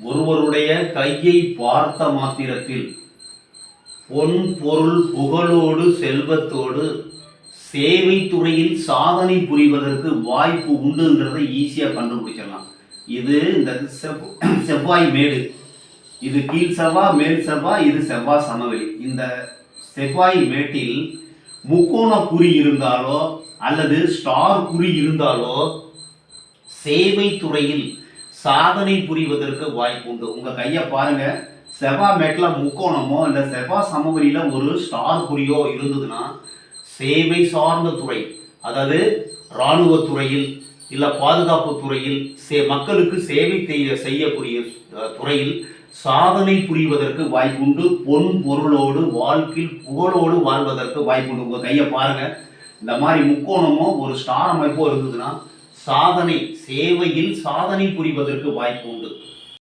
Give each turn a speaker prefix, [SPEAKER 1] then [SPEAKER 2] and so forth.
[SPEAKER 1] ஒருவருடைய கையை பார்த்த மாத்திரத்தில் பொன் பொருள் புகழோடு செல்வத்தோடு சேவை துறையில் சாதனை புரிவதற்கு வாய்ப்பு உண்டுங்கிறத ஈஸியாக கண்டுபிடிச்சிடலாம். இது இந்த செவ்வாய் மேடு, இது கீழ் செவ்வாய் மேல் செவ்வாய், இது செவ்வாய் சமவெளி. இந்த செவ்வாய் மேட்டில் முக்கோண குறி இருந்தாலோ அல்லது ஸ்டார் குறி இருந்தாலோ சேவை துறையில் சாதனை புரிவதற்கு வாய்ப்பு உண்டு. உங்க கையை பாருங்க, செவ்வாய் மேட்ல முக்கோணமோ இல்லை செவ்வாய் சமவெளியில ஒரு ஸ்டார் குறியோ இருந்ததுன்னா சேவை சார்ந்த துறை, அதாவது இராணுவ துறையில் இல்லை பாதுகாப்பு துறையில் மக்களுக்கு சேவை செய்யக்கூடிய துறையில் சாதனை புரிவதற்கு வாய்ப்புண்டு. பொன் பொருளோடு வாழ்க்கையில் புகழோடு வாழ்வதற்கு வாய்ப்புண்டு. உங்க கையை பாருங்க, இந்த மாதிரி முக்கோணமோ ஒரு ஸ்டார் அமைப்போ இருந்ததுன்னா சாதனை சேவையில் சாதனை புரிவதற்கு வாய்ப்பு உண்டு.